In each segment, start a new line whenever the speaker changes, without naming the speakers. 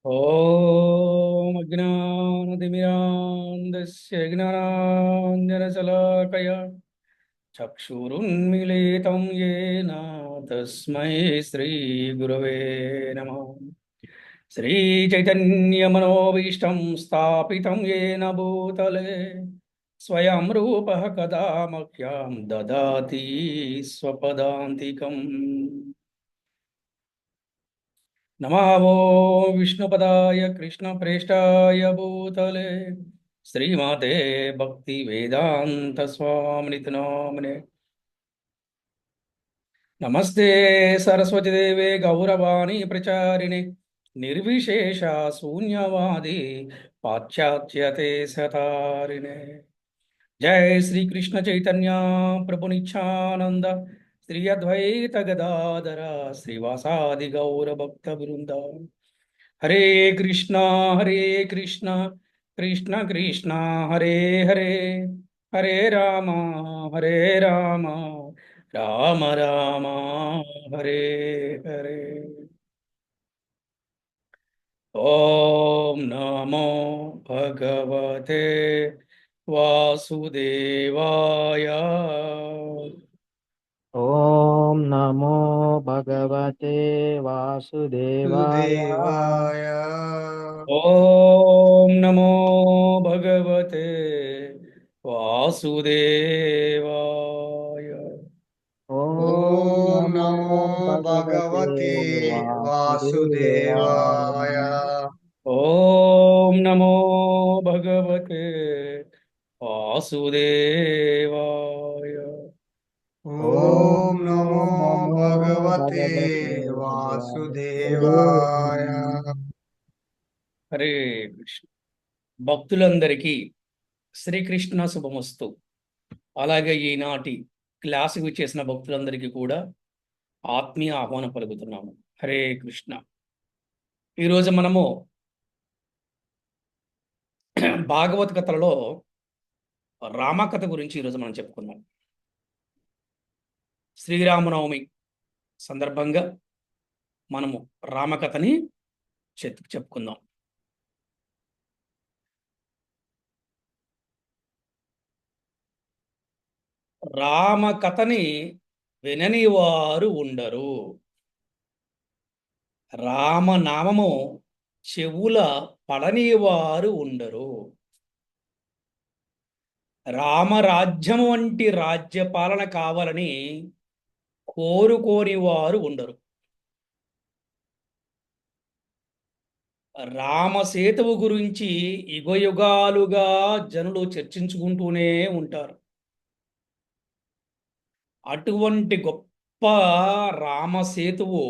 ॐ अज्ञानतिमिरान्धस्य ज्ञानाञ्जनशलाकया चक्षुरुन्मीलितं येन तस्मै श्रीगुरवे नमः। श्रीचैतन्यमनोभीष्टं स्थापितं येन भूतले स्वयं रूपः कदा मह्यं ददाति स्वपदान्तिकम्। नमो विष्णुपदाय कृष्णप्रेष्ठाय भूतले श्रीमते भक्तिवेदान्तस्वामिनिति नाम्ने। नमस्ते सरस्वतीदेवे गौरवाणी प्रचारिणे निर्विशेष शून्यवादी पाश्चात्यते सतारिणे। जय श्री कृष्ण चैतन्य प्रभु नित्यानंद श्री अद्वैत गदाधर श्रीवासादि गौर भक्त वृंदा। हरे कृष्णा कृष्ण कृष्ण हरे हरे, हरे हरे राम राम राम हरे हरे। ओम नमो भगवते वासुदेवाय।
ॐ नमो भगवते वासुदेवाय।
सुदेवाय।
ओम नमो भगवते वासुदेवाय।
ॐ
ॐ
नमो
नमो
भगवते
भगवते वासुदेवाय।
वासुदेवाय।
ओम नमो भगवते वासुदेवाय।
ॐ
ॐ
नमो
नमो
भगवते
भगवते
वासुदेवाय।
वासुदेवाय।
హరే కృష్ణ. భక్తులందరికీ శ్రీకృష్ణ శుభమస్తు. అలాగే ఈనాటి క్లాసుకు చేసిన భక్తులందరికీ కూడా ఆత్మీయ ఆహ్వానం పలుకుతున్నాము. హరే కృష్ణ. ఈరోజు మనము భాగవత్ కథలలో రామకథ గురించి ఈరోజు మనం చెప్పుకుందాం. శ్రీరామనవమి సందర్భంగా మనము రామకథని చెప్పుకుందాం. రామకథని వినని వారు ఉండరు. రామనామము చెవుల పడని వారు ఉండరు. రామరాజ్యం వంటి రాజ్యపాలన కావాలని కోరుకోని వారు ఉండరు. రామసేతువు గురించి యుగయుగాలుగా జనులు చర్చించుకుంటూనే ఉంటారు. అటువంటి గొప్ప రామసేతువు,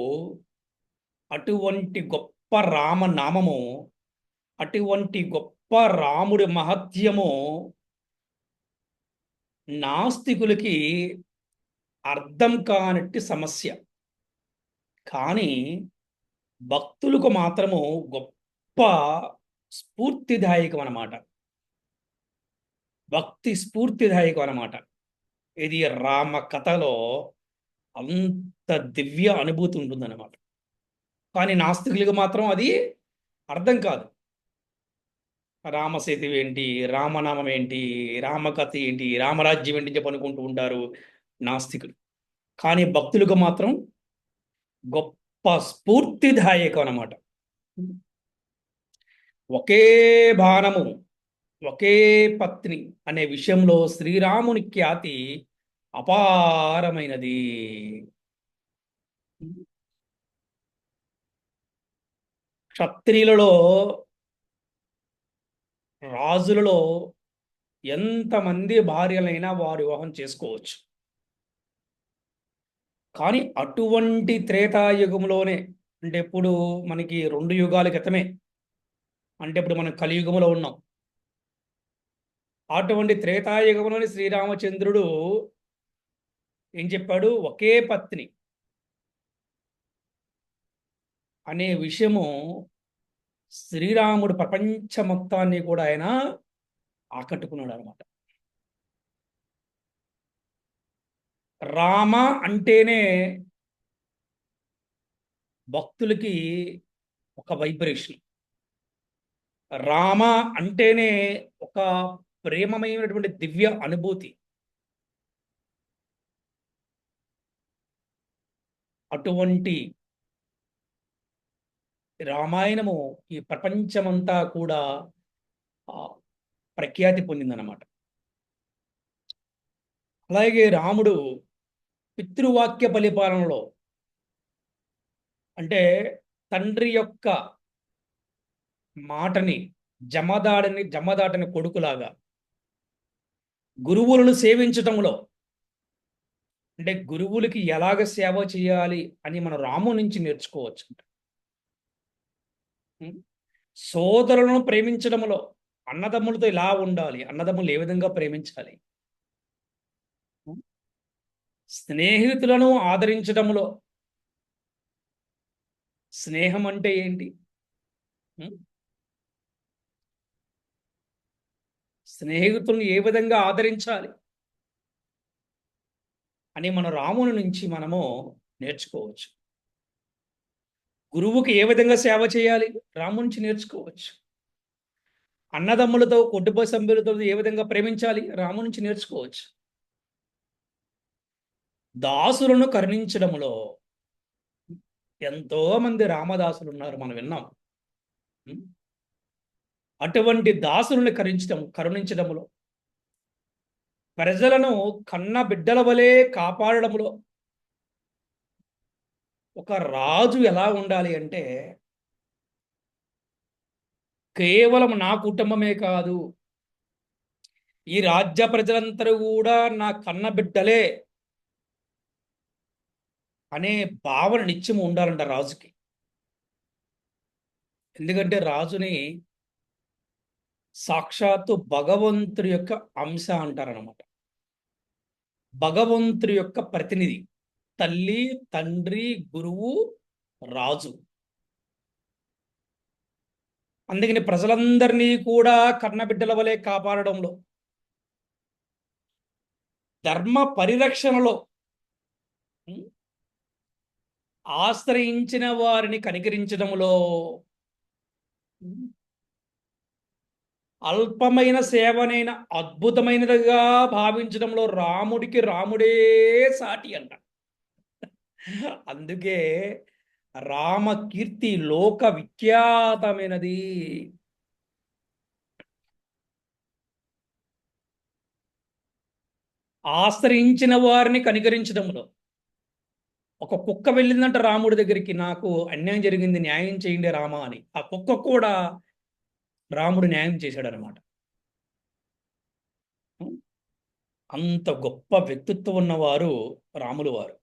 అటువంటి గొప్ప రామనామము, అటువంటి గొప్ప రాముడి మహత్యము నాస్తికులకి అర్థం కానట్టి సమస్య. కానీ భక్తులకు మాత్రము గొప్ప స్ఫూర్తిదాయకం అన్నమాట. భక్తి స్ఫూర్తిదాయకం అన్నమాట. ఇది రామ కథలో అంత దివ్య అనుభూతి ఉంటుందన్నమాట. కానీ నాస్తికులకు మాత్రం అది అర్థం కాదు. రామసేతు ఏంటి, రామనామం ఏంటి, రామకథ ఏంటి, రామరాజ్యం ఏంటి చెప్పి అనుకుంటూ ఉంటారు నాస్తికులు. కానీ భక్తులకు మాత్రం గొప్ప స్ఫూర్తిదాయకం అన్నమాట. ఒకే బాణము ఒకే పత్ని అనే విషయంలో శ్రీరాముని ఖ్యాతి అపారమైనది. క్షత్రియులలో, రాజులలో ఎంతమంది భార్యలైనా వారు వివాహం చేసుకోవచ్చు. కానీ అటువంటి త్రేతాయుగంలోనే, అంటే ఇప్పుడు మనకి 2 యుగాల క్రితమే, అంటే ఇప్పుడు మనం కలియుగంలో ఉన్నాం. అటువంటి త్రేతాయుగంలోని శ్రీరామచంద్రుడు ఏం చెప్పాడు? ఒకే పత్ని అనే విషయము శ్రీరాముడు ప్రపంచ మొత్తాన్ని కూడా ఆయన ఆకట్టుకున్నాడు అనమాట. రామ అంటేనే భక్తులకి ఒక వైబ్రేషన్. రామ అంటేనే ఒక ప్రేమమైనటువంటి దివ్య అనుభూతి. అటువంటి రామాయణము ఈ ప్రపంచమంతా కూడా ఆ, ప్రఖ్యాతి పొందిందన్నమాట. అలాగే రాముడు పితృవాక్య పరిపాలనలో, అంటే తండ్రి యొక్క మాటని జమదాటని కొడుకులాగా, గురువులను సేవించటంలో, అంటే గురువులకి ఎలాగ సేవ చేయాలి అని మన రాము నుంచి నేర్చుకోవచ్చు. ఉం? సోదరులను ప్రేమించడంలో, అన్నదమ్ములతో ఇలా ఉండాలి, అన్నదమ్ములు ఏ విధంగా ప్రేమించాలి, ఉం? స్నేహితులను ఆదరించడంలో, స్నేహం అంటే ఏంటి, ఉం? స్నేహితులను ఏ విధంగా ఆదరించాలి అని మన రాముని నుంచి మనము నేర్చుకోవచ్చు. గురువుకి ఏ విధంగా సేవ చేయాలి రాముని నుంచి నేర్చుకోవచ్చు. అన్నదమ్ములతో, కుటుంబ సభ్యులతో ఏ విధంగా ప్రేమించాలి రాముని నుంచి నేర్చుకోవచ్చు. దాసులను కరుణించడంలో, ఎంతో మంది రామదాసులు ఉన్నారు, మనం విన్నాం. ఉం? అటువంటి దాసులను కరుణించడంలో, ప్రజలను కన్న బిడ్డల వలె కాపాడడంలో ఒక రాజు ఎలా ఉండాలి అంటే, కేవలం నా కుటుంబమే కాదు, ఈ రాజ్య ప్రజలందరూ కూడా నా కన్న బిడ్డలే అనే భావన నిత్యం ఉండాలంట రాజుకి. ఎందుకంటే రాజుని సాక్షాత్తు భగవంతుడి యొక్క అంశ అంటారనమాట. భగవంతుడి యొక్క ప్రతినిధి. తల్లి, తండ్రి, గురువు, రాజు. అందుకని ప్రజలందరినీ కూడా కన్నబిడ్డల వలె కాపాడడంలో, ధర్మ పరిరక్షణలో, ఉం? ఆశ్రయించిన వారిని కనికరించడంలో, ఉం? అల్పమైన సేవనైన అద్భుతమైనదిగా భావించడంలో రాముడికి రాముడే సాటి అంట. అందుకే రామ కీర్తి లోక విఖ్యాతమైనది. ఆశ్రయించిన వారిని కనికరించడంలో, ఒక కుక్క వెళ్ళిందంట రాముడి దగ్గరికి, నాకు అన్యాయం జరిగింది, న్యాయం చేయండి రామ అని. ఆ కుక్క కూడా రాముడు న్యాయం చేశాడనమాట. అంత గొప్ప వ్యక్తిత్వం ఉన్నవారు రాములు వారు.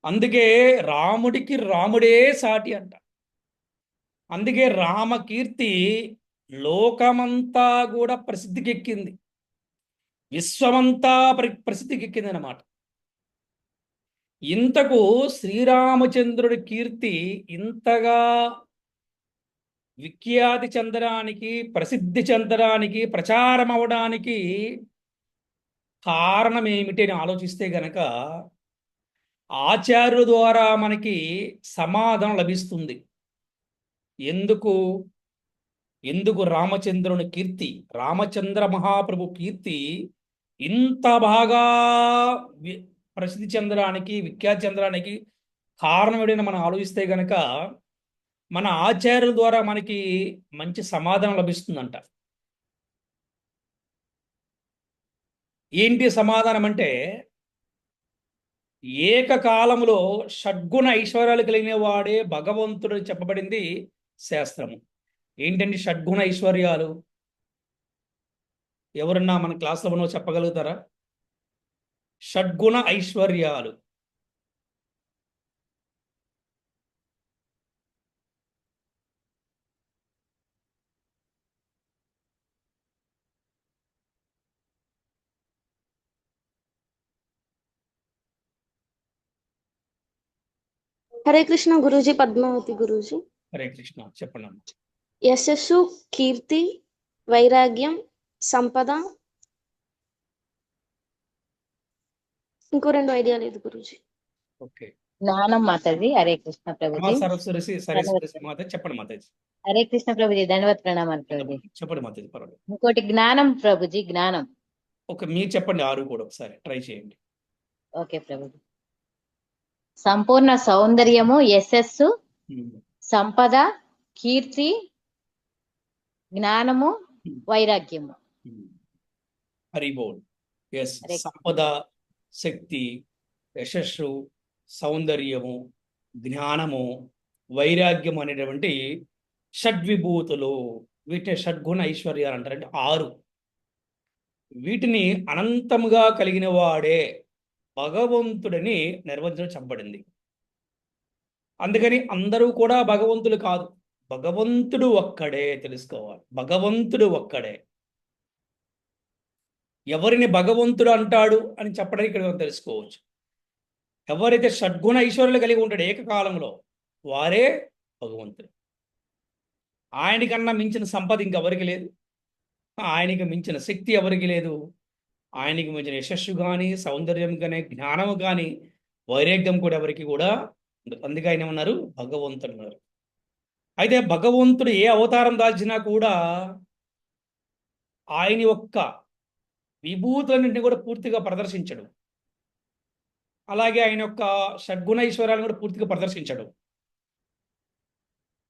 అందుకే రాముడికి రాముడే సాటి అంట. అందుకే రామకీర్తి లోకమంతా కూడా ప్రసిద్ధికెక్కింది, విశ్వమంతా ప్రసిద్ధికెక్కింది అన్నమాట. ఇంతకు శ్రీరామచంద్రుడి కీర్తి ఇంతగా విఖ్యాతి చెందడానికి, ప్రసిద్ధి చెందడానికి, ప్రచారం అవడానికి కారణం ఏమిటి అని ఆలోచిస్తే గనక ఆచార్యుల ద్వారా మనకి సమాధానం లభిస్తుంది. ఎందుకు ఎందుకు రామచంద్రుని కీర్తి, రామచంద్ర మహాప్రభు కీర్తి ఇంత బాగా ప్రసిద్ధి చెందడానికి, విఖ్యాతి చెందడానికి కారణం ఏదైనా మనం ఆలోచిస్తే గనక మన ఆచార్యుల ద్వారా మనకి మంచి సమాధానం లభిస్తుందంట. ఏంటి సమాధానం అంటే, ఏకకాలంలో షడ్గుణ ఐశ్వర్యాలు కలిగిన వాడే భగవంతుడు చెప్పబడింది శాస్త్రము. ఏంటండి షడ్గుణ ఐశ్వర్యాలు? ఎవరన్నా మన క్లాస్లో మనం చెప్పగలుగుతారా? షడ్గుణ ఐశ్వర్యాలు.
హరే కృష్ణ గురూజీ. పద్మావతి గురూజీ.
హరే కృష్ణ, చెప్పండి అమ్మ.
యశస్సు, కీర్తి, వైరాగ్యం, సంపద, ఇంకో 2 ఐడియా లేదు గురూజీ.
ఓకే,
జ్ఞానం మాతాజీ. హరే కృష్ణ ప్రభుజీ.
సరస్వతి మాత చెప్పండి మాతాజీ.
హరే కృష్ణ ప్రభుజీ. ధన్యవాద ప్రణామాలు ప్రభుజీ.
చెప్పండి మాతాజీ, పర్వాలేదు.
ఇంకోటి జ్ఞానం ప్రభుజీ. జ్ఞానం.
మీరు చెప్పండి 6 కూడా ఒకసారి ట్రై చేయండి.
ఓకే ప్రభుజీ. సంపూర్ణ సౌందర్యము, యశస్సు, సంపద, కీర్తి, జ్ఞానము, వైరాగ్యము.
హరి బోల్. ఎస్,
హరే
సంపద, శక్తి, యశస్సు, సౌందర్యము, జ్ఞానము, వైరాగ్యం అనేటువంటి షడ్విభూతులు, వీటిని షడ్గుణ ఐశ్వర్యాలు అంటారు. అంటే 6. వీటిని అనంతముగా కలిగిన వాడే భగవంతుడిని నిర్వచించబడింది. అందుకని అందరూ కూడా భగవంతులు కాదు, భగవంతుడు ఒక్కడే తెలుసుకోవాలి. భగవంతుడు ఒక్కడే. ఎవరిని భగవంతుడు అంటాడు అని చెప్పడానికి ఇక్కడ మనం తెలుసుకోవచ్చు. ఎవరైతే షడ్గుణ ఐశ్వర్యాలు కలిగి ఉంటాడు ఏకకాలంలో, వారే భగవంతుడు. ఆయనకన్నా మించిన సంపద ఇంకెవరికి లేదు, ఆయనకి మించిన శక్తి ఎవరికి లేదు, ఆయనకి మించిన యశస్సు కానీ, సౌందర్యం కానీ, జ్ఞానము కానీ, వైరాగ్యం కూడా ఎవరికి కూడా ఉండదు. అందుకే ఆయన ఏమన్నారు? భగవంతుడు అన్నారు. అయితే భగవంతుడు ఏ అవతారం దాల్చినా కూడా ఆయన యొక్క విభూతులన్నింటినీ కూడా పూర్తిగా ప్రదర్శించడు. అలాగే ఆయన యొక్క షడ్గుణ ఐశ్వర్యాలను కూడా పూర్తిగా ప్రదర్శించడు.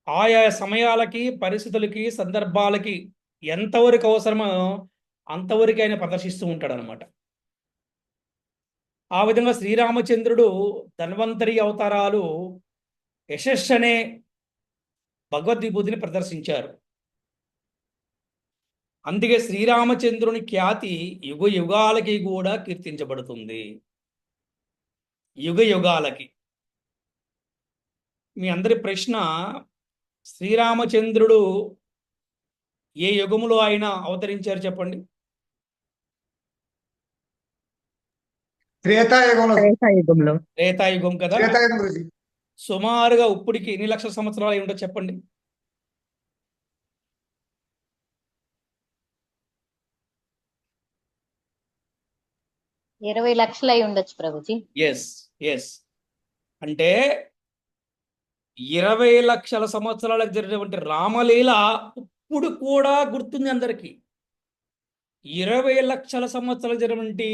ఆయా సమయాలకి, పరిస్థితులకి, సందర్భాలకి ఎంతవరకు అవసరమో అంతవరకు ఆయన ప్రదర్శిస్తూ ఉంటాడు అనమాట. ఆ విధంగా శ్రీరామచంద్రుడు ధన్వంతరి అవతారాలు యశస్సు అనే భగవద్విభూతిని ప్రదర్శించారు. అందుకే శ్రీరామచంద్రుని ఖ్యాతి యుగ యుగాలకి కూడా కీర్తించబడుతుంది. యుగ యుగాలకి. మీ అందరి ప్రశ్న, శ్రీరామచంద్రుడు ఏ యుగములో ఆయన అవతరించారు చెప్పండి?
త్రేతాయుగంలో.
త్రేతాయుగం కదా.
త్రేతాయుగం గురించి
సుమారుగా ఇప్పటికి ఎన్ని లక్షల సంవత్సరాలు అయి ఉండో చెప్పండి?
ఇరవై లక్షలు అయి ఉండొచ్చు ప్రభుజీ.
ఎస్ ఎస్, అంటే 20 లక్షల సంవత్సరాలకు జరిగినటువంటి రామలీల ఇప్పుడు కూడా గుర్తుంది అందరికీ. 20 లక్షల సంవత్సరాలు జరిగినటువంటి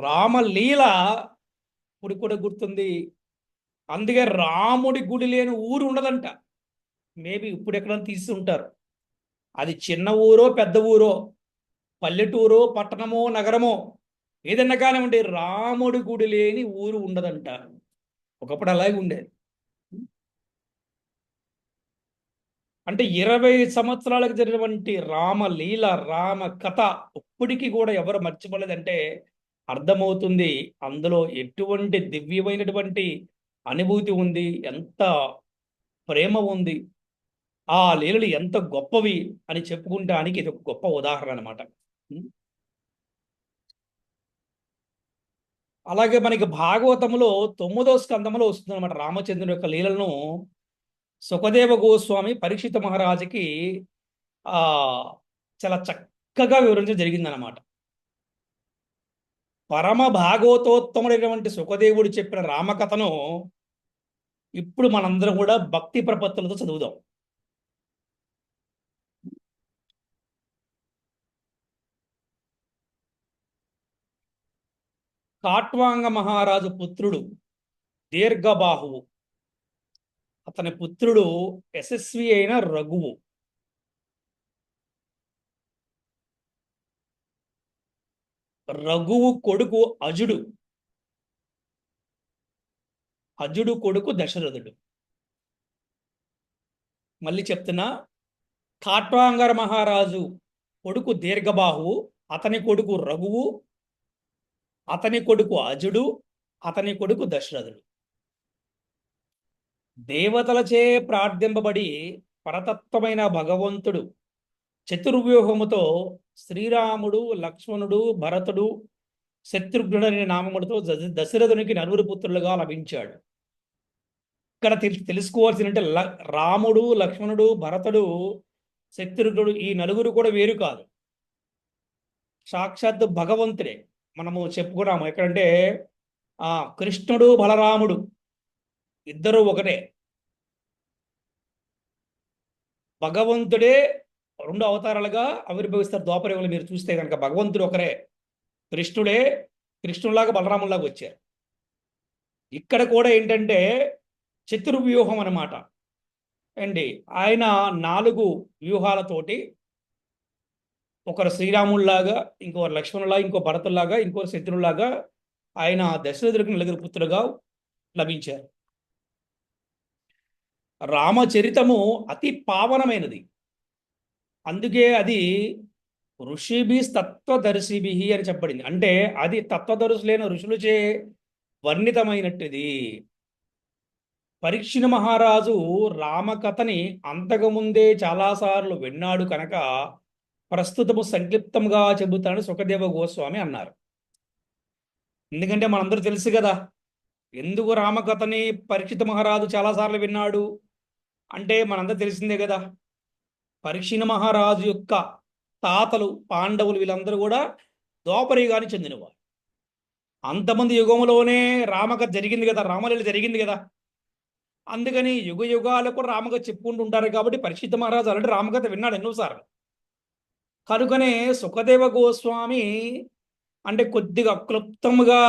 రామలీల ఇప్పుడు కూడా గుర్తుంది. అందుకే రాముడి గుడి లేని ఊరు ఉండదంట. మేబీ ఇప్పుడు ఎక్కడైనా తీసి ఉంటారు. అది చిన్న ఊరో పెద్ద ఊరో, పల్లెటూరో పట్టణమో నగరమో ఏదన్నా కానివ్వండి, రాముడి గుడి లేని ఊరు ఉండదంట. ఒకప్పుడు అలాగే ఉండేది. అంటే 20 సంవత్సరాలకు జరిగినటువంటి రామలీల, రామ కథ ఇప్పటికీ కూడా ఎవరు మర్చిపోలేదంటే అర్థమవుతుంది అందులో ఎటువంటి దివ్యమైనటువంటి అనుభూతి ఉంది, ఎంత ప్రేమ ఉంది, ఆ లీలలు ఎంత గొప్పవి అని చెప్పుకుంటానికి ఇది ఒక గొప్ప ఉదాహరణ అనమాట. అలాగే మనకి భాగవతంలో 9వ స్కంధంలో వస్తుంది అనమాట. రామచంద్రుని యొక్క లీలలను సుఖదేవ గోస్వామి పరీక్షిత మహారాజుకి చాలా చక్కగా వివరించడం జరిగిందనమాట. పరమ భాగవతోత్తముడైనటువంటి సుఖదేవుడు చెప్పిన రామకథను ఇప్పుడు మనందరం కూడా భక్తి ప్రపత్తులతో చదువుదాం. కాట్వాంగ మహారాజు పుత్రుడు దీర్ఘబాహువు, అతని పుత్రుడు యశస్వి అయిన రఘువు. రఘువు కొడుకు అజుడు, అజుడు కొడుకు దశరథుడు. మళ్ళీ చెప్తున్నా, కాట్వాంగర మహారాజు కొడుకు దీర్ఘబాహువు, అతని కొడుకు రఘువు, అతని కొడుకు అజుడు, అతని కొడుకు దశరథుడు. దేవతలచే ప్రార్థింపబడి పరతత్వమైన భగవంతుడు చతుర్వ్యూహముతో శ్రీరాముడు, లక్ష్మణుడు, భరతుడు, శత్రుఘ్నుడు అనే నామములతో దశరథునికి 9 పుత్రులుగా లభించాడు. ఇక్కడ తెలుసుకోవాల్సిందంటే రాముడు, లక్ష్మణుడు, భరతుడు, శత్రుఘ్నుడు ఈ 9 కూడా వేరు కాదు, సాక్షాత్ భగవంతుడే. మనము చెప్పుకున్నాము ఎక్కడంటే కృష్ణుడు, బలరాముడు ఇద్దరు ఒకటే. భగవంతుడే రెండు అవతారాలుగా ఆవిర్భవిస్తారు ద్వాపరయుగంలో. మీరు చూస్తే కనుక భగవంతుడు ఒకరే, కృష్ణుడే కృష్ణులాగా బలరాములాగా వచ్చారు. ఇక్కడ కూడా ఏంటంటే చతుర్వ్యూహం అన్నమాట అండి. ఆయన 4 వ్యూహాలతోటి, ఒకరు శ్రీరాముల్లాగా, ఇంకొకరు లక్ష్మణులాగా, ఇంకో భరతుల్లాగా, ఇంకో శత్రువులాగా ఆయన దశరథుడికి నలుగురు పుత్రులుగా లభించారు. రామచరితము అతి పావనమైనది. అందుకే అది ఋషిభి తత్వదర్శిభి అని చెప్పబడింది. అంటే అది తత్వదర్శులైన ఋషులచే వర్ణితమైనట్టుది. పరీక్షిణ మహారాజు రామకథని అంతకుముందే చాలాసార్లు విన్నాడు కనుక ప్రస్తుతము సంక్షిప్తంగా చెబుతానని సుఖదేవ గోస్వామి అన్నారు. ఎందుకంటే మనందరూ తెలుసు కదా, ఎందుకు రామకథని పరీక్షిత మహారాజు చాలాసార్లు విన్నాడు అంటే మనందరూ తెలిసిందే కదా. పరీక్షిణ మహారాజు యొక్క తాతలు పాండవులు వీళ్ళందరూ కూడా ద్వాపరయుగానికి చెందినవారు. అంతమంది యుగంలోనే రామకథ జరిగింది కదా, రామలీల జరిగింది కదా. అందుకని యుగ యుగాలకు రామకథ చెప్పుకుంటూ ఉంటారు కాబట్టి పరీక్షిత మహారాజు అలాంటి రామకథ విన్నాడు ఎన్నోసార్లు. కనుకనే సుఖదేవ గోస్వామి అంటే కొద్దిగా క్లుప్తంగా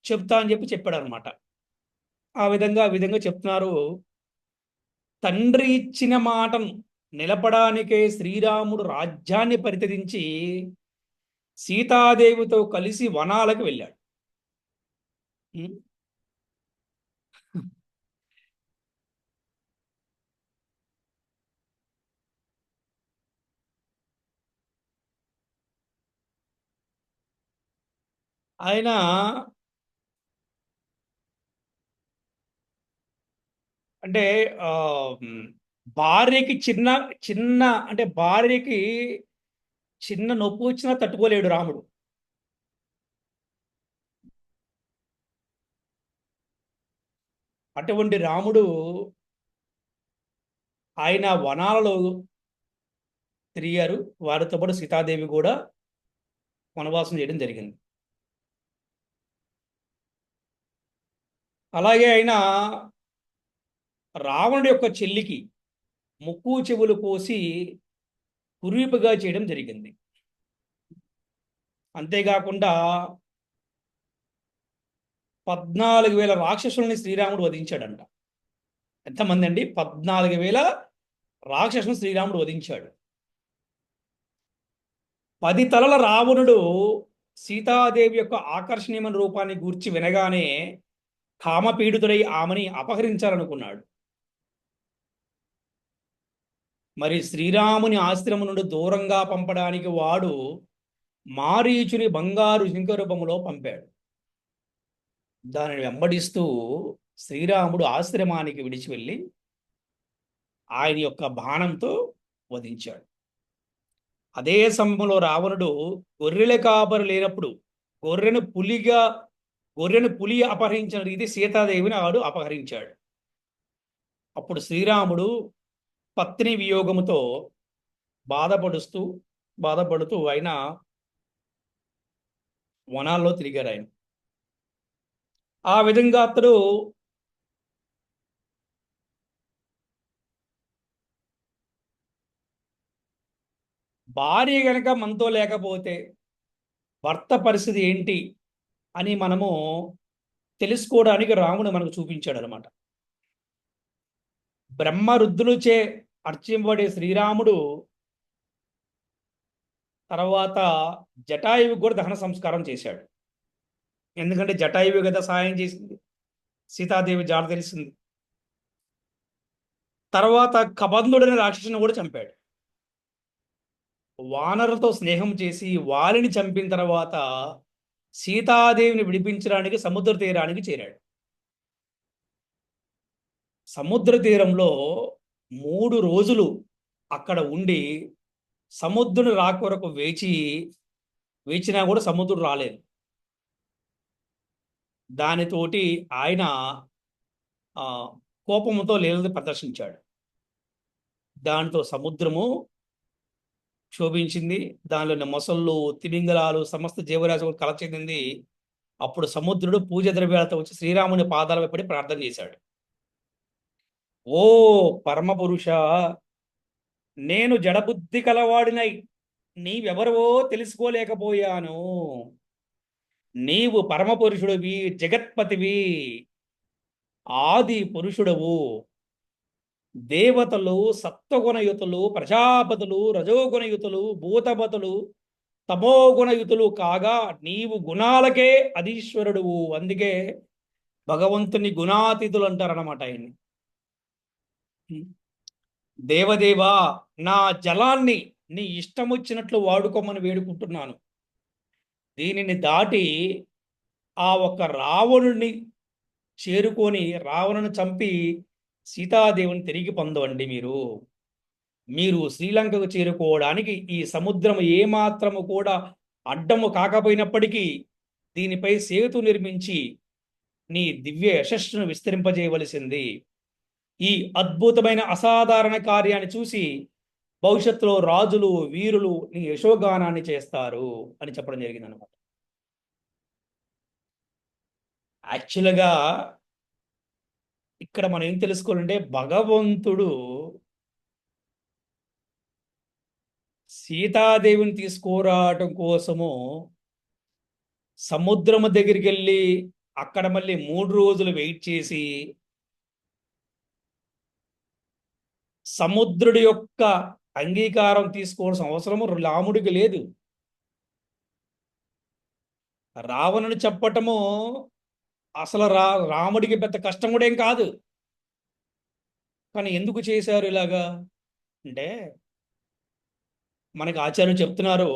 చెప్తా అని చెప్పాడు అనమాట. ఆ విధంగా చెప్తున్నారు. తండ్రి ఇచ్చిన మాటను నిలపడానికే శ్రీరాముడు రాజ్యాన్ని పరిత్యజించి సీతాదేవితో కలిసి వనాలకు వెళ్ళాడు. ఆయన అంటే భార్యకి చిన్న చిన్న అంటే భార్యకి చిన్న నొప్పి వచ్చినా తట్టుకోలేడు రాముడు. అటువంటి రాముడు ఆయన వనాలలో తిరిగారు. వారితో పాటు సీతాదేవి కూడా వనవాసం చేయడం జరిగింది. అలాగే ఆయన రావణుడి యొక్క చెల్లికి ముక్కు చెవులు కోసి కురీపుగా చేయడం జరిగింది. అంతేకాకుండా 14,000 రాక్షసుల్ని శ్రీరాముడు వధించాడంట. ఎంతమంది అండి? 14,000 రాక్షసులను శ్రీరాముడు వధించాడు. 10 తలల రావణుడు సీతాదేవి యొక్క ఆకర్షణీయమైన రూపాన్ని గూర్చి వినగానే కామపీడితుడై ఆమెని అపహరించాలనుకున్నాడు. మరి శ్రీరాముని ఆశ్రమం నుండి దూరంగా పంపడానికి వాడు మారీచుని బంగారు జింక రూపంలో పంపాడు. దానిని వెంబడిస్తూ శ్రీరాముడు ఆశ్రమానికి విడిచి వెళ్ళి ఆయన యొక్క బాణంతో వధించాడు. అదే సమయంలో రావణుడు గొర్రెల కాపరి లేనప్పుడు గొర్రెను పులి అపహరించిన రీతి సీతాదేవిని ఆడు అపహరించాడు. అప్పుడు శ్రీరాముడు పత్ని వియోగముతో బాధపడుతూ ఆయన వనాల్లో తిరిగారు. ఆయన ఆ విధంగా అతడు భార్య గనక మనతో లేకపోతే భర్త పరిస్థితి ఏంటి అని మనము తెలుసుకోవడానికి రాముడు మనకు చూపించాడు అనమాట. బ్రహ్మరుద్రులచే అర్చింపబడే శ్రీరాముడు తర్వాత జటాయువు కూడా దహన సంస్కారం చేశాడు. ఎందుకంటే జటాయువు కదా సహాయం చేసింది, సీతాదేవి జాడ తెలిసింది. తర్వాత కబంధుడనే రాక్షసుని కూడా చంపాడు. వానరులతో స్నేహం చేసి వారిని చంపిన తర్వాత సీతాదేవిని విడిపించడానికి సముద్ర తీరానికి చేరాడు. సముద్ర తీరంలో 3 రోజులు అక్కడ ఉండి సముద్రుని రాకొరకు వేచినా కూడా సముద్రుడు రాలేదు. దానితోటి ఆయన కోపంతో లీలలు ప్రదర్శించాడు. దాంతో సముద్రము క్షోభించింది. దానిలోని మొసళ్ళు, తిమింగలాలు, సమస్త జీవరాశి కల చెందింది. అప్పుడు సముద్రుడు పూజ ద్రవ్యాలతో వచ్చి శ్రీరాముని పాదాలపై పడి ప్రార్థన చేశాడు. ఓ పరమ పురుష, నేను జడబుద్ధి కలవాడినై నీవెవరవో తెలుసుకోలేకపోయాను. నీవు పరమ పురుషుడివి, జగత్పతివి, ఆది పురుషుడవు. దేవతలు, సత్వగుణయుతులు, ప్రజాపతులు, రజోగుణయుతులు, భూతపతులు, తమోగుణయుతులు కాగా నీవు గుణాలకే అధీశ్వరుడువు. అందుకే భగవంతుని గుణాతీతులు అంటారన్నమాట ఆయన్ని. దేవదేవా, నా జలాన్ని నీ ఇష్టం వచ్చినట్లు వాడుకోమని వేడుకుంటున్నాను. దీనిని దాటి ఆ ఒక రావణుడిని చేరుకొని రావణుని చంపి సీతాదేవిని తిరిగి పొందవండి. మీరు శ్రీలంకకు చేరుకోవడానికి ఈ సముద్రం ఏమాత్రము కూడా అడ్డము కాకపోయినప్పటికీ దీనిపై సేతు నిర్మించి నీ దివ్య యశస్సును విస్తరింపజేయవలసింది. ఈ అద్భుతమైన అసాధారణ కార్యాన్ని చూసి భవిష్యత్తులో రాజులు, వీరులు నీ యశోగానాన్ని చేస్తారు అని చెప్పడం జరిగింది అనమాట. యాక్చువల్గా ఇక్కడ మనం ఏం తెలుసుకోవాలంటే, భగవంతుడు సీతాదేవిని తీసుకురావటం కోసము సముద్రము దగ్గరికి వెళ్ళి అక్కడ మళ్ళీ 3 రోజులు వెయిట్ చేసి సముద్రుడి యొక్క అంగీకారం తీసుకోవాల్సిన అవసరము రాముడికి లేదు. రావణుని చెప్పటము అసలు రాముడికి పెద్ద కష్టం కూడా ఏం కాదు. కానీ ఎందుకు చేశారు ఇలాగా అంటే, మనకి ఆచార్యులు చెప్తున్నారు,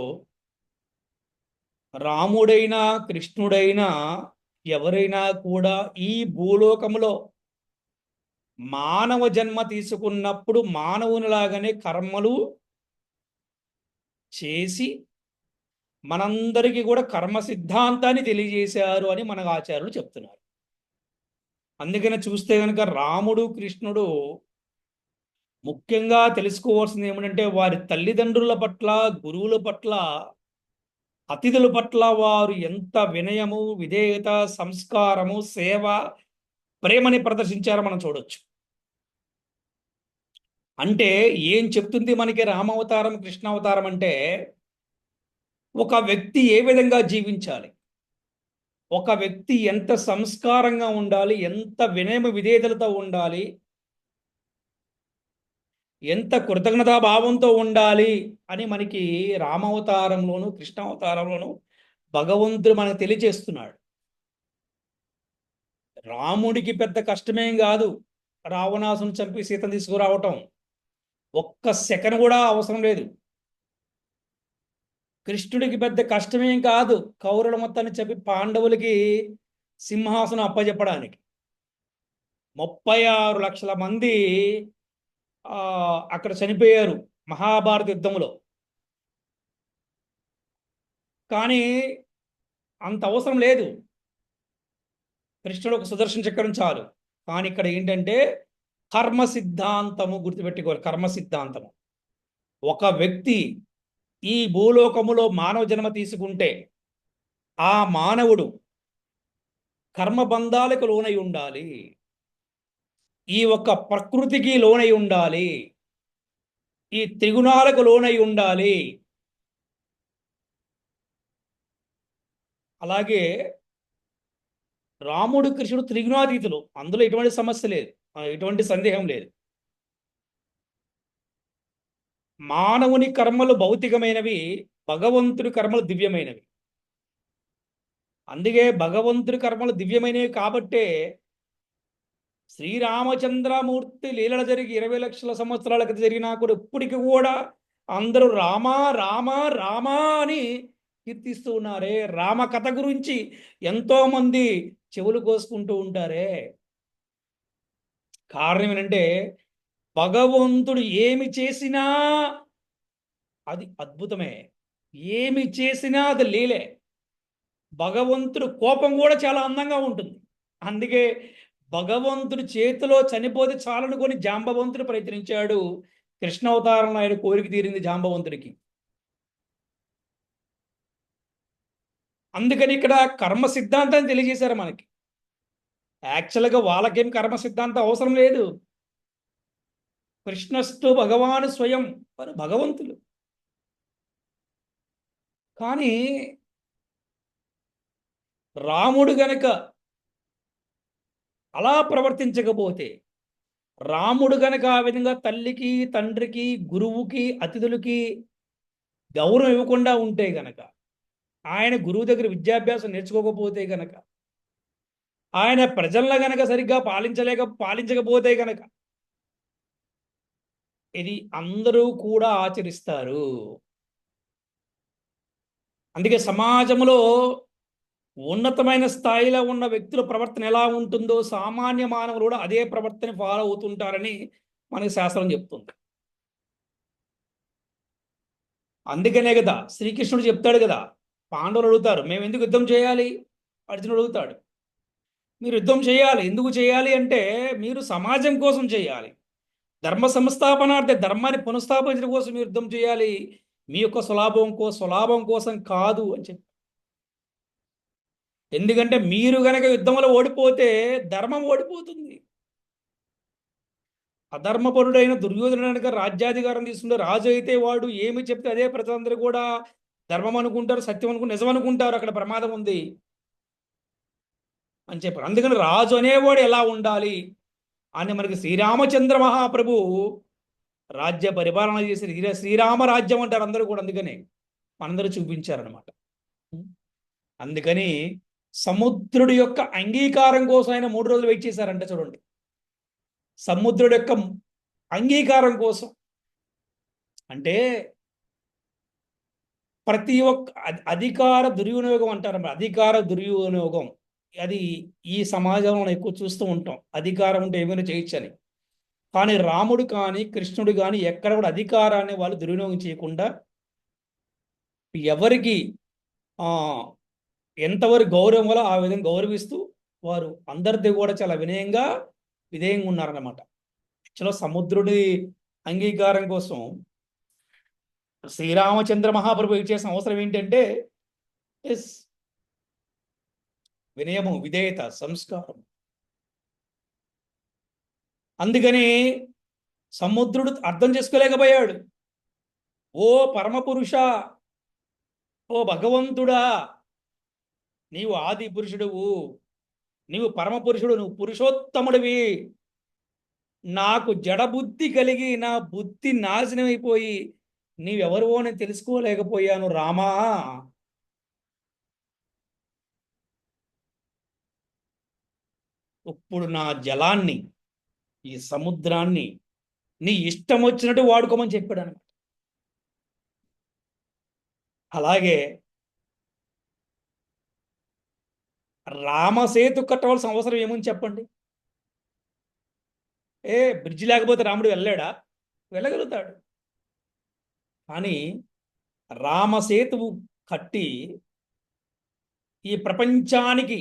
రాముడైనా కృష్ణుడైనా ఎవరైనా కూడా ఈ భూలోకములో మానవ జన్మ తీసుకున్నప్పుడు మానవునిలాగానే కర్మలు చేసి మనందరికీ కూడా కర్మ సిద్ధాంతాన్ని తెలియజేశారు అని మన ఆచార్యులు చెప్తున్నారు. అందుకనే చూస్తే కనుక రాముడు, కృష్ణుడు ముఖ్యంగా తెలుసుకోవాల్సింది ఏమిటంటే, వారి తల్లిదండ్రుల పట్ల, గురువుల పట్ల, అతిథుల పట్ల వారు ఎంత వినయము, విధేయత, సంస్కారము, సేవ, ప్రేమని ప్రదర్శించారో మనం చూడొచ్చు. అంటే ఏం చెప్తుంది మనకి రామావతారం, కృష్ణావతారం అంటే, ఒక వ్యక్తి ఏ విధంగా జీవించాలి, ఒక వ్యక్తి ఎంత సంస్కారంగా ఉండాలి, ఎంత వినయ విధేయతలతో ఉండాలి, ఎంత కృతజ్ఞతా భావంతో ఉండాలి అని మనకి రామావతారంలోను, కృష్ణావతారంలోను భగవంతుడు మనకు తెలియజేస్తున్నాడు. రాముడికి పెద్ద కష్టమేం కాదు రావణాసుని చంపి సీతను తీసుకురావటం. ఒక్క సెకండ్ కూడా అవసరం లేదు. కృష్ణుడికి పెద్ద కష్టమేం కాదు కౌరవుల మొత్తాన్ని చెప్పి పాండవులకి సింహాసనం అప్పచెప్పడానికి. 36 లక్షల మంది అక్కడ చనిపోయారు మహాభారత యుద్ధంలో. కానీ అంత అవసరం లేదు. కృష్ణుడు ఒక సుదర్శన చక్రం చాలు. కానీ ఇక్కడ ఏంటంటే కర్మ సిద్ధాంతము గుర్తుపెట్టుకోవాలి. కర్మ సిద్ధాంతము, ఒక వ్యక్తి ఈ భూలోకములో మానవ జన్మ తీసుకుంటే ఆ మానవుడు కర్మబంధాలకు లోనై ఉండాలి, ఈ ఒక్క ప్రకృతికి లోనై ఉండాలి, ఈ త్రిగుణాలకు లోనై ఉండాలి. అలాగే రాముడు, కృష్ణుడు త్రిగుణాతీతులు, అందులో ఎటువంటి సమస్య లేదు, ఎటువంటి సందేహం లేదు. మానవుని కర్మలు భౌతికమైనవి, భగవంతుడి కర్మలు దివ్యమైనవి. అందుకే భగవంతుడి కర్మలు దివ్యమైనవి కాబట్టే శ్రీరామచంద్రమూర్తి లీలలు జరిగి 20 లక్షల సంవత్సరాల క్రితం జరిగినా కూడా ఇప్పటికి కూడా అందరూ రామా రామా రామా అని కీర్తిస్తూ ఉన్నారే. రామ కథ గురించి ఎంతోమంది చెవులు కోసుకుంటూ ఉంటారే. కారణం ఏంటంటే, భగవంతుడు ఏమి చేసినా అది అద్భుతమే, ఏమి చేసినా అది లీలే. భగవంతుడు కోపం కూడా చాలా అందంగా ఉంటుంది. అందుకే భగవంతుడి చేతిలో చనిపోతే చాలనుకొని జాంబవంతుడు ప్రయత్నించాడు. కృష్ణావతారంలో ఆయన కోరిక తీరింది జాంబవంతుడికి. అందుకని ఇక్కడ కర్మ సిద్ధాంతాన్ని తెలియజేశారు మనకి. యాక్చువల్గా వాళ్ళకేం కర్మ సిద్ధాంతం అవసరం లేదు. కృష్ణస్తు భగవాన్ స్వయం, వారు భగవంతులు. కానీ రాముడు గనక అలా ప్రవర్తించకపోతే, రాముడు గనక ఆ విధంగా తల్లికి, తండ్రికి, గురువుకి, అతిథులకి గౌరవం ఇవ్వకుండా ఉంటే గనక, ఆయన గురువు దగ్గర విద్యాభ్యాసం నేర్చుకోకపోతే గనక, ఆయన ప్రజలను గనక సరిగ్గా పాలించకపోతే గనక, ఇది అందరూ కూడా ఆచరిస్తారు. అందుకే సమాజంలో ఉన్నతమైన స్థాయిలో ఉన్న వ్యక్తుల ప్రవర్తన ఎలా ఉంటుందో సామాన్య మానవులు కూడా అదే ప్రవర్తన ఫాలో అవుతుంటారని మనకి శాస్త్రం చెప్తుంది. అందుకనే కదా శ్రీకృష్ణుడు చెప్తాడు కదా, పాండవులు అడుగుతారు మేము ఎందుకు యుద్ధం చేయాలి, అర్జునుడు అడుగుతాడు మీరు యుద్ధం చేయాలి, ఎందుకు చేయాలి అంటే మీరు సమాజం కోసం చేయాలి, ధర్మ సంస్థాపనార్థే, ధర్మాన్ని పునఃస్థాపించడం కోసం మీరు యుద్ధం చేయాలి, మీ యొక్క స్వలాభం కోసం కాదు అని చెప్పి. ఎందుకంటే మీరు గనక యుద్ధంలో ఓడిపోతే ధర్మం ఓడిపోతుంది. అధర్మపరుడైన దుర్యోధనుడు కనుక రాజ్యాధికారం తీసుకుంటే, రాజు అయితే వాడు ఏమి చెప్తే అదే ప్రజలందరూ కూడా ధర్మం అనుకుంటారు, సత్యం అనుకుంటారు, నిజం అనుకుంటారు. అక్కడ ప్రమాదం ఉంది అని చెప్పారు. అందుకని రాజు అనేవాడు ఎలా ఉండాలి అని మనకి శ్రీరామచంద్ర మహాప్రభు రాజ్య పరిపాలన చేసి శ్రీరామ రాజ్యం అంటారు అందరూ కూడా. అందుకనే మనందరూ చూపించారనమాట. అందుకని సముద్రుడి యొక్క అంగీకారం కోసం ఆయన 3 రోజులు వెయిట్ చేశారంట. చూడండి, సముద్రుడి యొక్క అంగీకారం కోసం. అంటే ప్రతి ఒక్క అధికార దుర్వినియోగం అంటారు. అధికార దుర్వినియోగం అది ఈ సమాజంలో మనం ఎక్కువ చూస్తూ ఉంటాం. అధికారం ఉంటే ఏమైనా చేయొచ్చని. కానీ రాముడు కానీ కృష్ణుడు కానీ ఎక్కడ కూడా అధికారాన్ని వాళ్ళు దుర్వినియోగం చేయకుండా ఎవరికి ఎంతవరకు గౌరవం వల్ల ఆ విధంగా గౌరవిస్తూ వారు అందరిది కూడా చాలా విధేయంగా ఉన్నారన్నమాట. యాక్చువల్గా సముద్రుడి అంగీకారం కోసం శ్రీరామచంద్ర మహాప్రభు చేసిన అవసరం ఏంటంటే వినయము, విధేయత, సంస్కారం. అందుకని సముద్రుడు అర్థం చేసుకోలేకపోయాడు. ఓ పరమపురుష, ఓ భగవంతుడా, నీవు ఆది పురుషుడువు, నీవు పరమపురుషుడు, నువ్వు పురుషోత్తముడివి. నాకు జడబుద్ధి కలిగి నా బుద్ధి నాశనమైపోయి నీవెవరివో నేను తెలుసుకోలేకపోయాను రామా. ఇప్పుడు నా జలాన్ని, ఈ సముద్రాన్ని నీ ఇష్టం వచ్చినట్టు వాడుకోమని చెప్పాడు అనమాట. అలాగే రామసేతు కట్టవలసిన అవసరం ఏముంది చెప్పండి? బ్రిడ్జ్ లేకపోతే రాముడు వెళ్ళాడా? వెళ్ళగలుగుతాడు. కానీ రామసేతువు కట్టి ఈ ప్రపంచానికి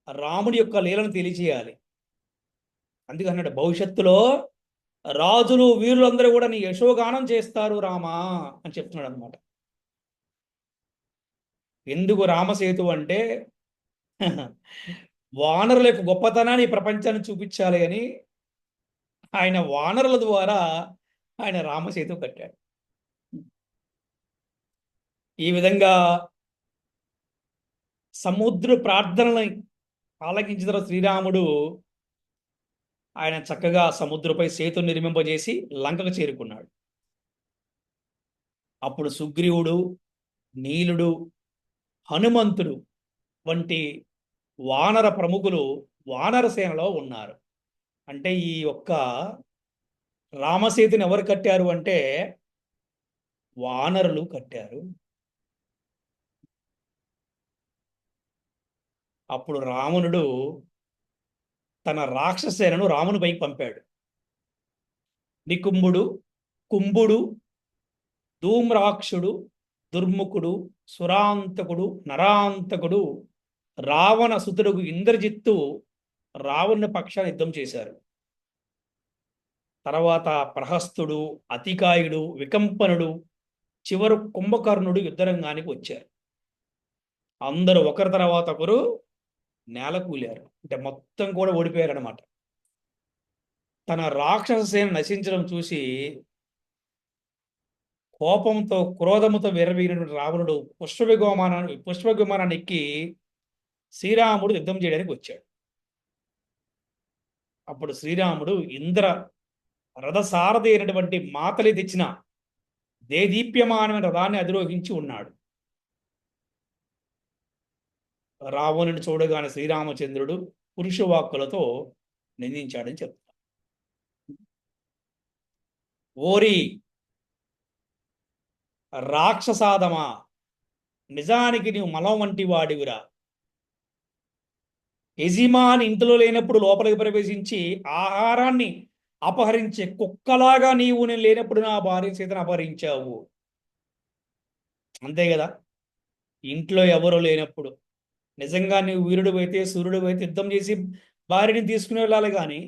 రాముడి యొక్క లీలను తెలియచేయాలి. అందుకన్నాడు భవిష్యత్తులో రాజులు వీరులందరూ కూడా నీ యశోగానం చేస్తారు రామా అని చెప్తున్నాడు అనమాట. ఎందుకు రామసేతు అంటే వానరుల యొక్క గొప్పతనాన్ని ప్రపంచాన్ని చూపించాలి అని ఆయన వానరుల ద్వారా ఆయన రామసేతు కట్టాడు. ఈ విధంగా సముద్ర ప్రార్థనని ఆలకించిన తర్వాత శ్రీరాముడు ఆయన చక్కగా సముద్రపై సేతు నిర్మింపజేసి లంకకు చేరుకున్నాడు. అప్పుడు సుగ్రీవుడు, నీలుడు, హనుమంతుడు వంటి వానర ప్రముఖులు వానర సేనలో ఉన్నారు. అంటే ఈ యొక్క రామసేతుని ఎవరు కట్టారు అంటే వానరులు కట్టారు. అప్పుడు రావణుడు తన రాక్షసేనను రామునిపైకి పంపాడు. నికుంభుడు, కుంభుడు, ధూమ్రాక్షుడు, దుర్ముఖుడు, సురాంతకుడు, నరాంతకుడు, రావణ సుతుడుగు ఇంద్రజిత్తు రావణుని పక్షాన్ని యుద్ధం చేశారు. తర్వాత ప్రహస్తుడు, అతికాయుడు, వికంపనుడు, చివరు కుంభకర్ణుడు యుద్ధరంగానికి వచ్చారు. అందరూ ఒకరి తర్వాత ఒకరు నేల కూలారు, అంటే మొత్తం కూడా ఓడిపోయారు అనమాట. తన రాక్షస సేన నశించడం చూసి కోపంతో క్రోధముతో విర్రవీగినటువంటి రావణుడు పుష్పవిమానాన్ని ఎక్కి శ్రీరాముడు యుద్ధం చేయడానికి వచ్చాడు. అప్పుడు శ్రీరాముడు ఇంద్ర రథసారథి అయినటువంటి మాతలి తెచ్చిన దేదీప్యమానమైన రథాన్ని అధిరోహించి ఉన్నాడు. రావణుని చూడగానే శ్రీరామచంద్రుడు పురుషవాక్కులతో నిందించాడని చెప్తాడు. ఓరి రాక్షసాదమా, నిజానికి నీవు మలం వంటి వాడివిరా. యజమాని ఇంట్లో లేనప్పుడు లోపలికి ప్రవేశించి ఆహారాన్ని అపహరించే కుక్కలాగా నీవు నేను లేనప్పుడు నా భార్య సీతను అపహరించావు. అంతే కదా, ఇంట్లో ఎవరు లేనప్పుడు నిజంగా నీవు వీరుడు అయితే సూర్యుడు అయితే యుద్ధం చేసి భార్యని తీసుకుని వెళ్ళాలి, కానీ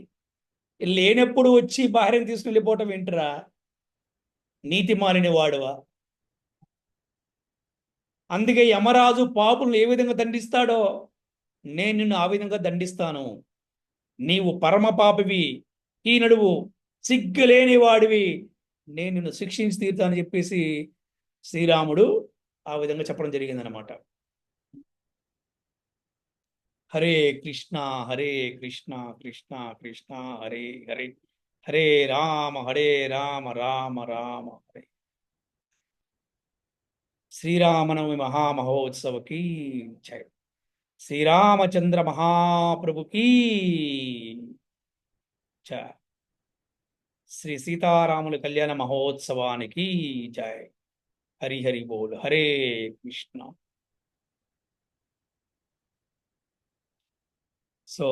లేనప్పుడు వచ్చి భార్యని తీసుకుని వెళ్ళిపోవటం ఏంటిరా, నీతి మాలిన వాడువా. అందుకే యమరాజు పాపులను ఏ విధంగా దండిస్తాడో నేను నిన్ను ఆ విధంగా దండిస్తాను. నీవు పరమ పాపివి, ఈ నడువు సిగ్గులేని వాడివి, నేను నిన్ను శిక్షించి తీరుతానని చెప్పేసి శ్రీరాముడు ఆ విధంగా చెప్పడం జరిగిందనమాట. హరే కృష్ణ హరే కృష్ణ కృష్ణ కృష్ణ హరే హరే, హరే రామ రామ రామ హరే. శ్రీరామనవమి మహామహోత్సవకి జయ. శ్రీరామచంద్ర మహాప్రభుకి జయ. శ్రీ సీతారాముల కళ్యాణ మహోత్సవానికి జయ. హరి హరి బోల్. హరే కృష్ణ. సో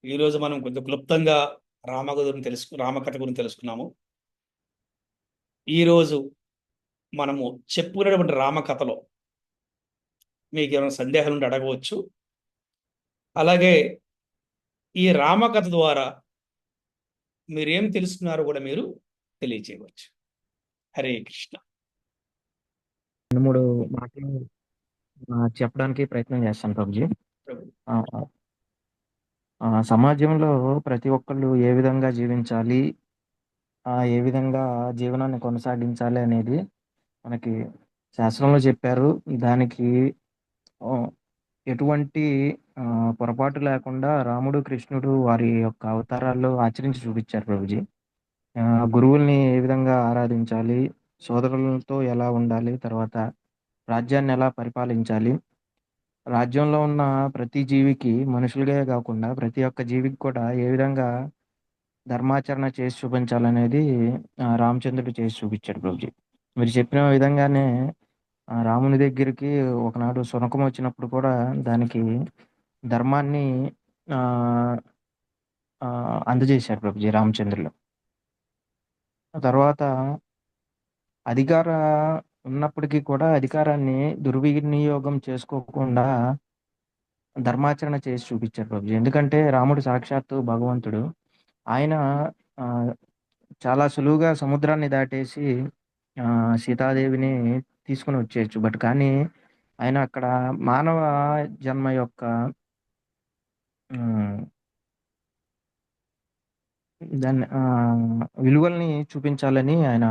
ఈరోజు మనం కొంచెం క్లుప్తంగా రామకథ గురించి తెలుసుకున్నాము. ఈరోజు మనము చెప్పుకునేటువంటి రామకథలో మీకు ఏమైనా సందేహాలు ఉంటే అడగవచ్చు. అలాగే ఈ రామకథ ద్వారా మీరేం తెలుసుకున్నారో కూడా మీరు తెలియచేయవచ్చు. హరే కృష్ణ.
2-3 మాటలు చెప్పడానికి ప్రయత్నం చేస్తాను ప్రభుజీ. సమాజంలో ప్రతి ఒక్కళ్ళు ఏ విధంగా జీవించాలి, ఏ విధంగా జీవనాన్ని కొనసాగించాలి అనేది మనకి శాస్త్రంలో చెప్పారు. దానికి ఎటువంటి పొరపాటు లేకుండా రాముడు కృష్ణుడు వారి యొక్క అవతారాల్లో ఆచరించి చూపించారు ప్రభుజీ. గురువుల్ని ఏ విధంగా ఆరాధించాలి, సోదరులతో ఎలా ఉండాలి, తర్వాత రాజ్యాన్ని ఎలా పరిపాలించాలి, రాజ్యంలో ఉన్న ప్రతి జీవికి మనుషులుగా కాకుండా ప్రతి ఒక్క జీవికి కూడా ఏ విధంగా ధర్మాచరణ చేసి చూపించాలనేది రామచంద్రుడు చేసి చూపించాడు ప్రభుజీ. మీరు చెప్పిన విధంగానే రాముని దగ్గరికి ఒకనాడు శునకం వచ్చినప్పుడు కూడా దానికి ధర్మాన్ని అందజేశారు ప్రభుజీ రామచంద్రులు. తర్వాత అధికార ఉన్నప్పటికీ కూడా అధికారాన్ని దుర్వినియోగం చేసుకోకుండా ధర్మాచరణ చేసి చూపించారు ప్రభుజీ. ఎందుకంటే రాముడు సాక్షాత్తు భగవంతుడు. ఆయన చాలా సులువుగా సముద్రాన్ని దాటేసి సీతాదేవిని తీసుకుని వచ్చేయచ్చు. బట్ కానీ ఆయన అక్కడ మానవ జన్మ యొక్క దాన్ని విలువల్ని చూపించాలని ఆయన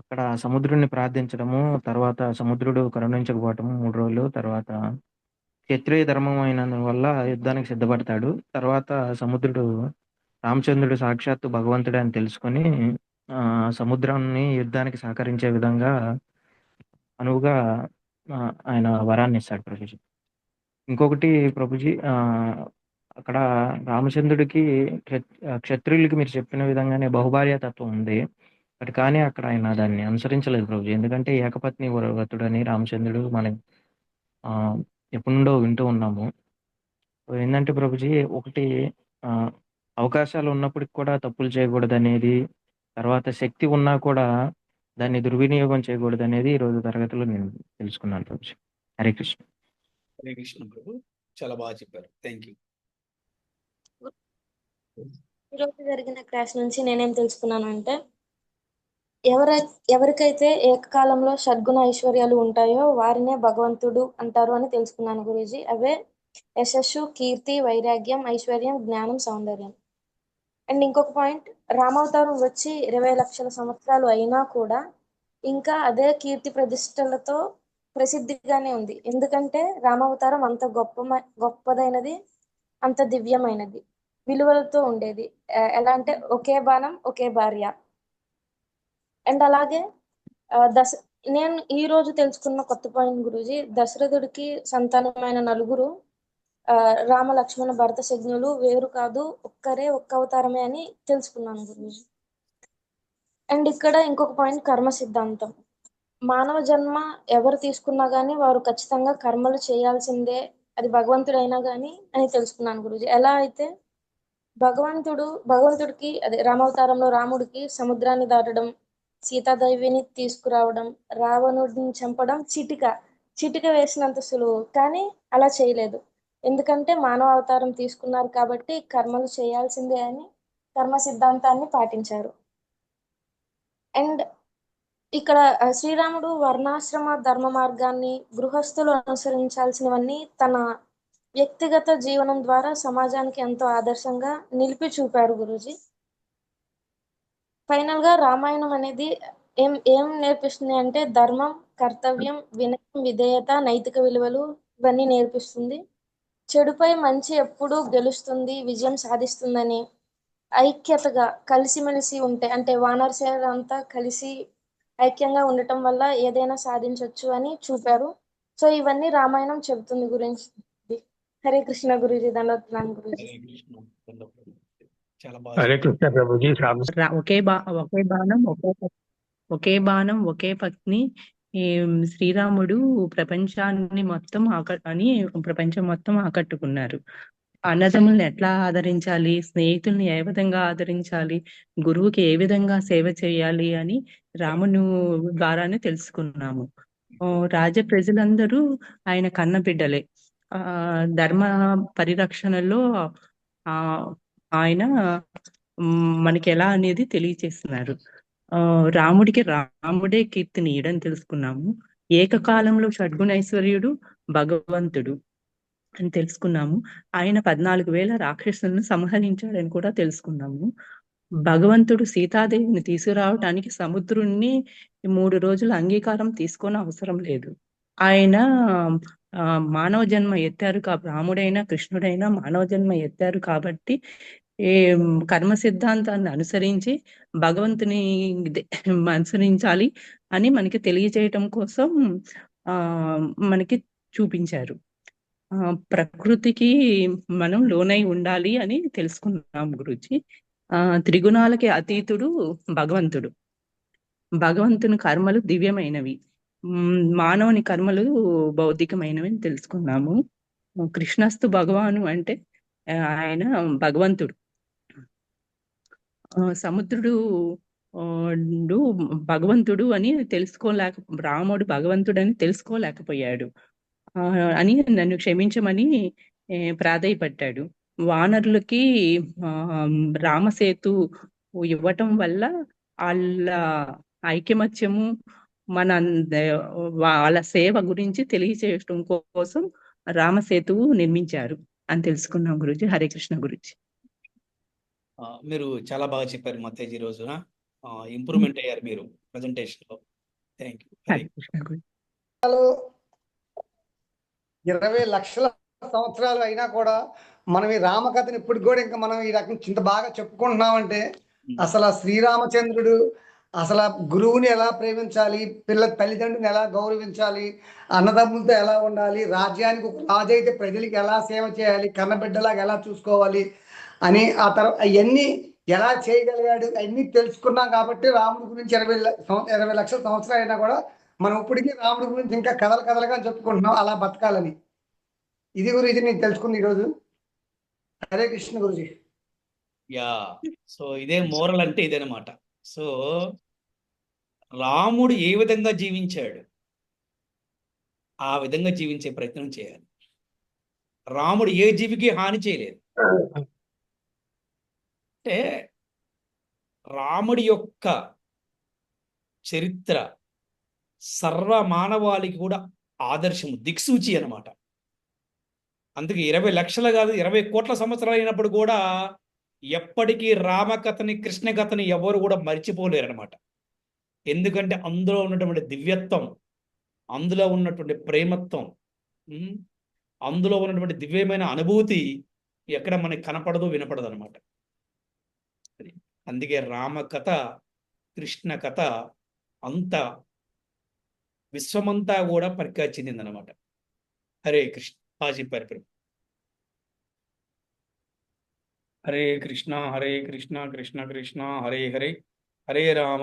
అక్కడ సముద్రుడిని ప్రార్థించడము, తర్వాత సముద్రుడు కరుణించకపోవటము 3 రోజులు, తర్వాత క్షత్రియ ధర్మం అయిన వల్ల యుద్ధానికి సిద్ధపడతాడు. తర్వాత సముద్రుడు రామచంద్రుడు సాక్షాత్తు భగవంతుడే అని తెలుసుకొని సముద్రాన్ని యుద్ధానికి సహకరించే విధంగా అనువుగా ఆయన వరాన్ని ఇస్తాడు ప్రభుజీ. ఇంకొకటి ప్రభుజీ, అక్కడ రామచంద్రుడికి క్షత్రియులకి మీరు చెప్పిన విధంగానే బహుభార్య తత్వం ఉంది. బట్ కానీ అక్కడ ఆయన దాన్ని అనుసరించలేదు ప్రభుజీ. ఎందుకంటే ఏకపత్ని వ్రతుడని రామచంద్రుడు మనం ఎప్పటి నుండో వింటూ ఉన్నాము. ఏంటంటే ప్రభుజీ, ఒకటి అవకాశాలు ఉన్నప్పటికి కూడా తప్పులు చేయకూడదు అనేది, తర్వాత శక్తి ఉన్నా కూడా దాన్ని దుర్వినియోగం చేయకూడదు అనేది ఈరోజు తరగతిలో నేను తెలుసుకున్నాను ప్రభుజీ. హరే కృష్ణ.
హరే కృష్ణ ప్రభు, చాలా బాగా చెప్పారు. Thank you.
ఈరోజు జరిగిన క్లాస్ నుంచి నేనేం తెలుసుకున్నాను అంటే, ఎవర ఎవరికైతే ఏకకాలంలో షడ్గుణ ఐశ్వర్యాలు ఉంటాయో వారినే భగవంతుడు అంటారు అని తెలుసుకున్నాను గురూజీ. అవే యశస్సు, కీర్తి, వైరాగ్యం, ఐశ్వర్యం, జ్ఞానం, సౌందర్యం. అండ్ ఇంకొక పాయింట్, రామావతారం వచ్చి 20 లక్షల సంవత్సరాలు అయినా కూడా ఇంకా అదే కీర్తి ప్రతిష్టలతో ప్రసిద్ధిగానే ఉంది. ఎందుకంటే రామావతారం అంత గొప్పదైనది, అంత దివ్యమైనది, విలువలతో ఉండేది. ఎలా అంటే ఒకే బాణం ఒకే భార్య. అండ్ అలాగే నేను ఈ రోజు తెలుసుకున్న కొత్త పాయింట్ గురూజీ, దశరథుడికి సంతానమైన నలుగురు రామ, లక్ష్మణ, భరత శత్రుఘ్నులు వేరు కాదు, ఒక్క అవతారమే అని తెలుసుకున్నాను గురూజీ. అండ్ ఇక్కడ ఇంకొక పాయింట్, కర్మ సిద్ధాంతం. మానవ జన్మ ఎవరు తీసుకున్నా గానీ వారు ఖచ్చితంగా కర్మలు చేయాల్సిందే, అది భగవంతుడైనా గానీ అని తెలుసుకున్నాను గురూజీ. ఎలా అయితే భగవంతుడికి అదే రామావతారంలో రాముడికి సముద్రాన్ని దాటడం, సీతాదేవిని తీసుకురావడం, రావణుడిని చంపడం చిటిక వేసినంత సులువు. కానీ అలా చేయలేదు, ఎందుకంటే మానవ అవతారం తీసుకున్నారు కాబట్టి కర్మలు చేయాల్సిందే అని కర్మ సిద్ధాంతాన్ని పాటించారు. అండ్ ఇక్కడ శ్రీరాముడు వర్ణాశ్రమ ధర్మ మార్గాన్ని, గృహస్థులు అనుసరించాల్సినవన్నీ తన వ్యక్తిగత జీవనం ద్వారా సమాజానికి ఎంతో ఆదర్శంగా నిలిపి చూపారు గురూజీ. ఫైనల్ గా రామాయణం అనేది ఏం ఏం నేర్పిస్తుంది అంటే ధర్మం, కర్తవ్యం, వినయం, విధేయత, నైతిక విలువలు ఇవన్నీ నేర్పిస్తుంది. చెడుపై మంచి ఎప్పుడూ గెలుస్తుంది, విజయం సాధిస్తుందని, ఐక్యతగా కలిసిమెలిసి ఉంటే అంటే వానరసేన అంతా కలిసి ఐక్యంగా ఉండటం వల్ల ఏదైనా సాధించవచ్చు అని చూపారు. సో ఇవన్నీ రామాయణం చెబుతుంది గురించి. హరే కృష్ణ గురూజీ, దండోత్నాన్ గురూజీ.
హరే కృష్ణ. చాలా బాగా
హరే
చెప్పారు.
కృష్ణ ప్రభుజీ
ఒకే బాణం ఒకే బాణం ఒకే పత్ని. ఈ శ్రీరాముడు ప్రపంచం మొత్తం ఆకట్టుకున్నారు. అన్నదమ్ముల్ని ఎట్లా ఆదరించాలి, స్నేహితుల్ని ఏ విధంగా ఆదరించాలి, గురువుకి ఏ విధంగా సేవ చేయాలి అని రామును ద్వారానే తెలుసుకున్నాము. రాజ ప్రజలందరూ ఆయన కన్న బిడ్డలే. ధర్మ పరిరక్షణలో ఆ ఆయన మనకి ఎలా అనేది తెలియచేస్తున్నారు. రాముడే కీర్తినీయుడని తెలుసుకున్నాము. ఏకకాలంలో షడ్గుణైశ్వర్యుడు భగవంతుడు అని తెలుసుకున్నాము. ఆయన 14,000 రాక్షసులను సంహరించాడని కూడా తెలుసుకున్నాము. భగవంతుడు సీతాదేవిని తీసుకురావటానికి సముద్రుణ్ణి 3 రోజుల అంగీకారం తీసుకొని అవసరం లేదు. ఆయన మానవ జన్మ ఎత్తారు రాముడైనా కృష్ణుడైనా మానవ జన్మ ఎత్తారు కాబట్టి కర్మ సిద్ధాంతాన్ని అనుసరించి భగవంతుని అనుసరించాలి అని మనకి తెలియజేయటం కోసం మనకి చూపించారు. ప్రకృతికి మనం లోనై ఉండాలి అని తెలుసుకున్నాం గురుజీ. త్రిగుణాలకి అతీతుడు భగవంతుని కర్మలు దివ్యమైనవి, మానవుని కర్మలు భౌతికమైనవి అని తెలుసుకున్నాము. కృష్ణస్తు భగవాను అంటే ఆయన భగవంతుడు. సముద్రుడు భగవంతుడు అని రాముడు భగవంతుడు అని తెలుసుకోలేకపోయాడు అని నన్ను క్షమించమని ప్రాధేయపడ్డాడు. వానరులకి రామసేతు ఇవ్వటం వల్ల వాళ్ళ ఐకమత్యము వాళ్ళ సేవ గురించి తెలియచేయటం కోసం రామసేతువు నిర్మించారు అని తెలుసుకున్నాం గురుజీ. హరే కృష్ణ గురుజీ.
మీరు చాలా బాగా చెప్పారు మత్తేజీ. రోజున ఇంప్రూవ్మెంట్ అయ్యారు మీరు ప్రజెంటేషన్ లో. Thank you.
హరే కృష్ణ గురుజీ.
20 లక్షల సంవత్సరాలు అయినా కూడా మనం ఈ రామకథని ఇప్పటికి కూడా ఇంకా మనం ఈ రకం చింత బాగా చెప్పుకుంటున్నామంటే అసలు శ్రీరామచంద్రుడు అసలు గురువుని ఎలా ప్రేమించాలి, తల్లిదండ్రుని ఎలా గౌరవించాలి, అన్నదమ్ములతో ఎలా ఉండాలి, రాజ్యానికి ఒక రాజు అయితే ప్రజలకి ఎలా సేవ చేయాలి, కన్నబిడ్డలాగా ఎలా చూసుకోవాలి అని ఆ తర్వాత అవన్నీ ఎలా చేయగలిగాడు అన్నీ తెలుసుకున్నాం. కాబట్టి రాముడి గురించి 20 లక్షల సంవత్సరాలు అయినా కూడా మనం ఇప్పటికీ రాముడి గురించి ఇంకా కథలుగా చెప్పుకుంటున్నాం, అలా బతకాలని. ఇది గురించి నేను తెలుసుకుంది ఈరోజు. హరే కృష్ణ గురుజీ.
యా, సో ఇదే మోరల్ అంటే ఇదేనమాట. సో రాముడు ఏ విధంగా జీవించాడు ఆ విధంగా జీవించే ప్రయత్నం చేయాలి. రాముడు ఏ జీవికి హాని చేయలేదు. అంటే రాముడి యొక్క చరిత్ర సర్వ మానవాళికి కూడా ఆదర్శము, దిక్సూచి అన్నమాట. అందుకే 20 లక్షలు కాదు 20 కోట్ల సంవత్సరాలు అయినప్పుడు కూడా ఎప్పటికీ రామకథని, కృష్ణ కథని ఎవరు కూడా మర్చిపోలేరు అనమాట. ఎందుకంటే అందులో ఉన్నటువంటి దివ్యత్వం, అందులో ఉన్నటువంటి ప్రేమత్వం, అందులో ఉన్నటువంటి దివ్యమైన అనుభూతి ఎక్కడ మనకి కనపడదు, వినపడదు అనమాట. అందుకే రామకథ, కృష్ణ కథ అంత విశ్వమంతా కూడా ప్రఖ్యాతి చెందిందనమాట. హరే కృష్ణ. చెప్పారు ప్రభు. హరే కృష్ణ కృష్ణ కృష్ణ హరే హరే, హరే రామ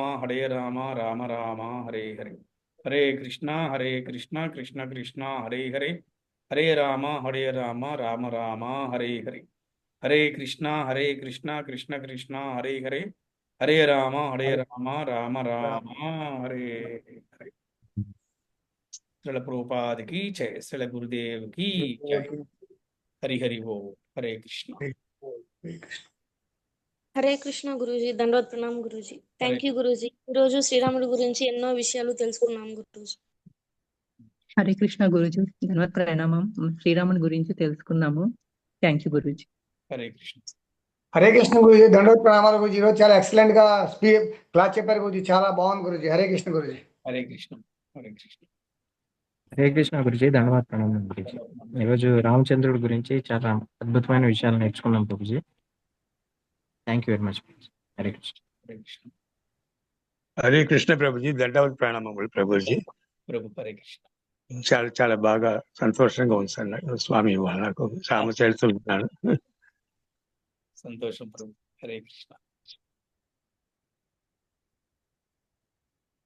రామ రామ హరే హరే. హరే కృష్ణ కృష్ణ కృష్ణ హరే హరే, హరే రామ రామ రామ హరే హరే. హరే కృష్ణ కృష్ణ కృష్ణ హరే హరే, హరే రామ రామ రామ హరే హరే. శ్రీల ప్రభుపాదికి జై, శ్రీల గురుదేవ్కి జై. హరి హరి ఓ. హరే కృష్ణ.
హరే కృష్ణ గురూజీ. దండవత్ ప్రణాం గురూజీ. థ్యాంక్ యూ గురూజీ. ఈరోజు శ్రీరాముడి గురించి ఎన్నో విషయాలు తెలుసుకున్నాం గురూజీ.
హరే కృష్ణ గురుజీ. ధన్యవాద ప్రణామం. శ్రీరాముని గురించి తెలుసుకున్నాము. థ్యాంక్ యూ గురూజీ.
హరే కృష్ణ.
హరే కృష్ణ గురూజీ. దండవత్ ప్రణామాలు గురూజీ. ఈరోజు చాలా ఎక్సలెంట్ గా క్లాస్ చెప్పారు గురూజీ. చాలా బాగుంది గురూజీ. హరే కృష్ణ గురూజీ.
హరే కృష్ణ. హరే కృష్ణ.
హరే కృష్ణ గురుజీ. ధన్యవాద ప్రణామం గురుజీ. ఈరోజు రామచంద్రుడి గురించి చాలా అద్భుతమైన విషయాలు నేర్చుకున్నాం Prabhuji. Thank you very much. Hare Krishna.
Hare Krishna.
Hare Krishna Prabhuji. దండవత్ ప్రణామములు ప్రభుజీ.
ప్రభు. హరే కృష్ణ.
చాలా చాలా బాగా సంతోషంగా ఉంది సార్. నాకు స్వామి ఇవాళ నాకు రామచరిత్ర విన్నాను.
సంతోషం ప్రభు. హరే కృష్ణ.